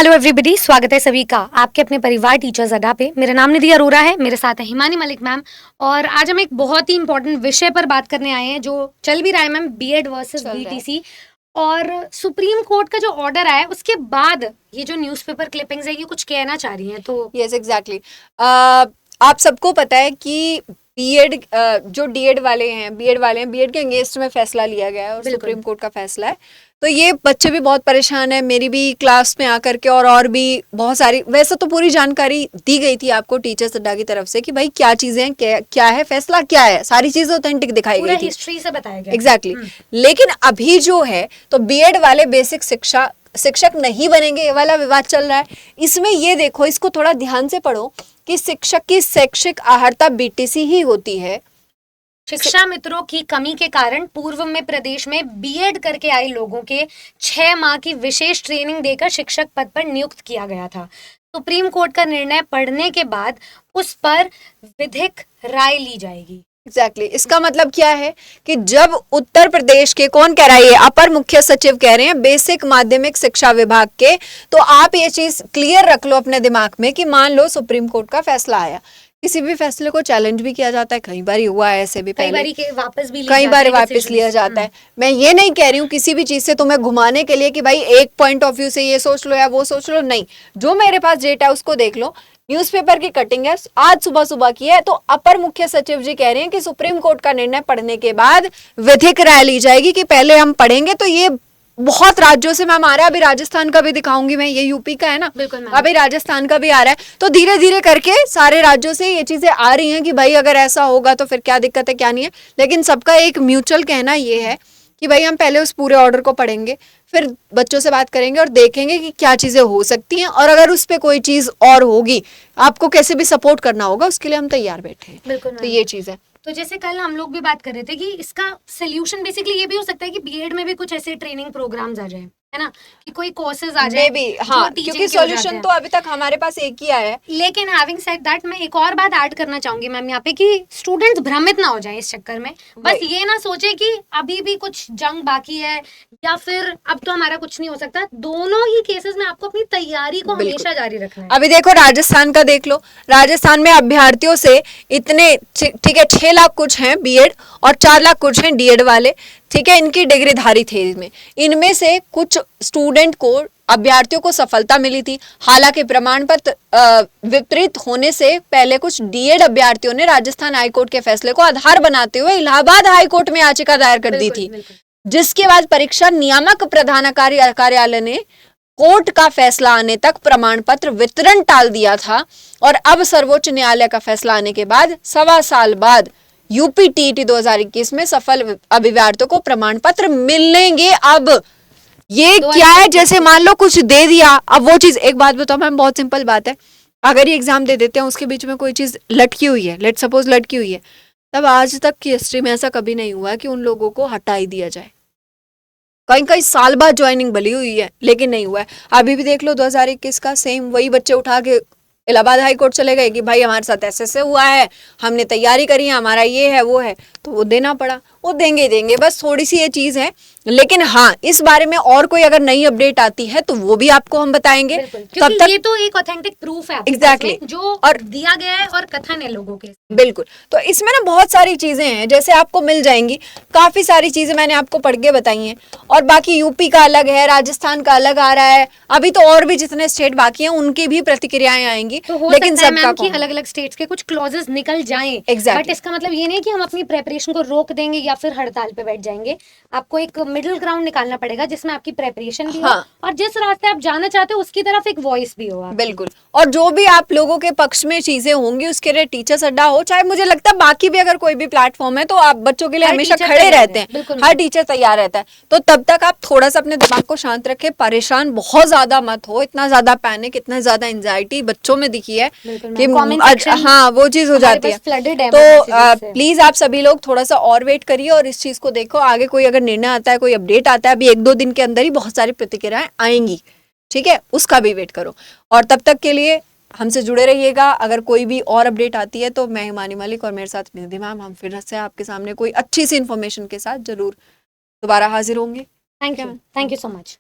Hello everybody, स्वागत है सभी का आपके अपने परिवार टीचर्स अड्डा पे। मेरा नाम निधि अरोरा है, मेरे साथ है हिमानी मलिक मैम। और आज हम एक बहुत ही इंपॉर्टेंट विषय पर बात करने आए हैं जो चल भी रहा है मैम, बीएड वर्सेस बीटीसी। और सुप्रीम कोर्ट का जो ऑर्डर आया है उसके बाद ये जो न्यूज़पेपर क्लिपिंग्स है ये कुछ कहना चाह रही हैं। तो यस एग्जैक्टली आप सबको पता है कि बीएड जो बीएड वाले हैं बीएड के अगेंस्ट में फैसला लिया गया है और सुप्रीम कोर्ट का फैसला है। तो ये बच्चे भी बहुत परेशान है, मेरी भी क्लास में आकर के और भी बहुत सारी, वैसे तो पूरी जानकारी दी गई थी आपको टीचर्स अड्डा की तरफ से कि भाई क्या चीजें हैं, क्या है फैसला, क्या है, सारी चीजें ऑथेंटिक दिखाई गई थी, हिस्ट्री से बताया गया। एग्जैक्टली। लेकिन अभी जो है तो बीएड वाले बेसिक शिक्षक नहीं बनेंगे, ये वाला विवाद चल रहा है। इसमें ये देखो, इसको थोड़ा ध्यान से पढ़ो कि शिक्षक की शैक्षिक अर्हता बीटीसी ही होती है। शिक्षा मित्रों की कमी के कारण पूर्व में प्रदेश में बीएड करके आए लोगों के 6 माह की विशेष ट्रेनिंग देकर शिक्षक पद पर नियुक्त किया गया था। सुप्रीम कोर्ट का निर्णय पढ़ने के बाद उस पर विधिक राय ली जाएगी। एग्जैक्टली इसका मतलब क्या है कि जब उत्तर प्रदेश के, कौन कह रहा है, ये अपर मुख्य सचिव कह रहे हैं बेसिक माध्यमिक शिक्षा विभाग के, तो आप ये चीज क्लियर रख लो अपने दिमाग में कि मान लो सुप्रीम कोर्ट का फैसला आया, किसी भी फैसले को चैलेंज भी किया जाता है, कई बार हुआ है ऐसे भी, कई बार वापस लिया जाता है। मैं ये नहीं कह रही हूँ किसी भी चीज से तुम्हें घुमाने के लिए कि भाई एक पॉइंट ऑफ व्यू से ये सोच लो या वो सोच लो, नहीं, जो मेरे पास डेटा है उसको देख लो। न्यूज़पेपर की कटिंग है, आज सुबह की है, तो अपर मुख्य सचिव जी कह रहे हैं कि सुप्रीम कोर्ट का निर्णय पढ़ने के बाद विधिक राय ली जाएगी कि पहले हम पढ़ेंगे। तो ये बहुत राज्यों से मैम आ रहा है, अभी राजस्थान का भी दिखाऊंगी मैं, ये यूपी का है ना, अभी राजस्थान का भी आ रहा है। तो धीरे धीरे करके सारे राज्यों से ये चीजें आ रही हैं कि भाई अगर ऐसा होगा तो फिर क्या दिक्कत है, क्या नहीं है। लेकिन सबका एक म्यूचुअल कहना ये है कि भाई हम पहले उस पूरे ऑर्डर को पढ़ेंगे, फिर बच्चों से बात करेंगे और देखेंगे कि क्या चीजें हो सकती हैं, और अगर उस पर कोई चीज और होगी, आपको कैसे भी सपोर्ट करना होगा, उसके लिए हम तैयार बैठे हैं। तो ये चीज है। तो जैसे कल हम लोग भी बात कर रहे थे कि इसका सोल्यूशन बेसिकली ये भी हो सकता है कि बीएड में भी कुछ ऐसे ट्रेनिंग प्रोग्राम्स आ जाए, है ना, कि कोई कोर्सेज आ जाए भी, हाँ, क्योंकि सॉल्यूशन तो अभी तक हमारे पास एक ही आया है। लेकिन हैविंग सेड दैट मैं एक और बात ऐड करना चाहूंगी मैम यहाँ पे कि स्टूडेंट्स भ्रमित ना हो जाएं इस चक्कर में। बस ये ना सोचे कि अभी भी कुछ जंग बाकी है या फिर अब तो हमारा कुछ नहीं हो सकता। दोनों ही केसेस में आपको अपनी तैयारी को हमेशा जारी रखना है। अभी देखो राजस्थान का देख लो, राजस्थान में अभ्यर्थियों से इतने, ठीक है, 6 लाख कुछ हैं बीएड और 4 लाख कुछ हैं डीएड वाले, ठीक है, इनकी डिग्री धारी थे। इनमें से कुछ स्टूडेंट को, अभ्यर्थियों को सफलता मिली थी। हालांकि प्रमाण पत्र विपरीत होने से पहले कुछ डीएड अभ्यर्थियों ने राजस्थान हाईकोर्ट के फैसले को आधार बनाते हुए इलाहाबाद हाईकोर्ट में याचिका दायर कर दी थी, जिसके बाद परीक्षा नियामक प्रधानाकारी कार्यालय ने कोर्ट का फैसला आने तक प्रमाण पत्र वितरण टाल दिया था। और अब सर्वोच्च न्यायालय का फैसला आने के बाद 1.25 साल बाद यूपी टीईटी 2021 में सफल अभ्यर्थियों को प्रमाण पत्र मिलेंगे। अब ये क्या है, जैसे मान लो कुछ दे दिया, अब वो चीज, एक बात बताओ मैम, बहुत सिंपल बात है, अगर ये एग्जाम दे देते हैं उसके बीच में कोई चीज लटकी हुई है, लेट सपोज लटकी हुई है, तब आज तक की हिस्ट्री में ऐसा कभी नहीं हुआ कि उन लोगों को हटा ही दिया जाए। कई साल बाद ज्वाइनिंग भली हुई है लेकिन नहीं हुआ है। अभी भी देख लो 2021 का सेम, वही बच्चे उठा के इलाहाबाद हाई कोर्ट चले गए कि भाई हमारे साथ ऐसे हुआ है, हमने तैयारी करी है, हमारा ये है वो है, तो वो देना पड़ा, वो देंगे। बस थोड़ी सी ये चीज है। लेकिन हाँ, इस बारे में और कोई अगर नई अपडेट आती है तो वो भी आपको हम बताएंगे। तब तक ये तो एक ऑथेंटिक प्रूफ है एग्जैक्टली जो और दिया गया है और कथन है लोगों के। बिल्कुल। तो इसमें ना बहुत सारी चीजें हैं, जैसे आपको मिल जाएंगी, काफी सारी चीजें मैंने आपको पढ़ के बताई हैं। और बाकी यूपी का अलग है, राजस्थान का अलग आ रहा है, अभी तो और भी जितने स्टेट बाकी हैं उनकी भी प्रतिक्रियाएं आएंगी। तो लेकिन सबका अलग अलग स्टेट्स के कुछ क्लॉजेस निकल जाएं। बट इसका मतलब ये नहीं कि हम अपनी प्रेपरेशन को रोक देंगे या फिर हड़ताल पे बैठ जाएंगे। आपको एक मिडिल ग्राउंड निकालना पड़ेगा जिसमें आपकी प्रेपरेशन भी हो और जिस रास्ते आप जाना चाहते हो उसकी तरफ एक वॉइस भी हो। बिल्कुल। और जो भी आप लोगों के पक्ष में चीजें होंगी उसके लिए टीचर्स अड्डा हो, चाहे मुझे लगता है बाकी भी अगर कोई भी प्लेटफॉर्म है तो आप बच्चों के लिए हमेशा खड़े रहते हैं, हर टीचर तैयार रहता है। तो तब तक आप थोड़ा सा अपने दिमाग को शांत रखें, परेशान बहुत ज्यादा मत हो, इतना ज्यादा पैनिक, इतना ज्यादा एंजाइटी बच्चों में दिखी है कि हाँ वो चीज हो जाती है। तो प्लीज आप सभी लोग थोड़ा सा और वेट करिए और इस चीज को देखो। आगे कोई अगर निर्णय आता है, कोई अपडेट आता है, अभी 1-2 दिन के अंदर ही बहुत सारी प्रतिक्रियाएं आएंगी, ठीक है, उसका भी वेट करो। और तब तक के लिए हमसे जुड़े रहिएगा। अगर कोई भी और अपडेट आती है तो मैं हिमानी मलिक और मेरे साथ निधि मैम, हम फिर से आपके सामने कोई अच्छी सी इन्फॉर्मेशन के साथ जरूर दोबारा हाजिर होंगे। Thank you so much.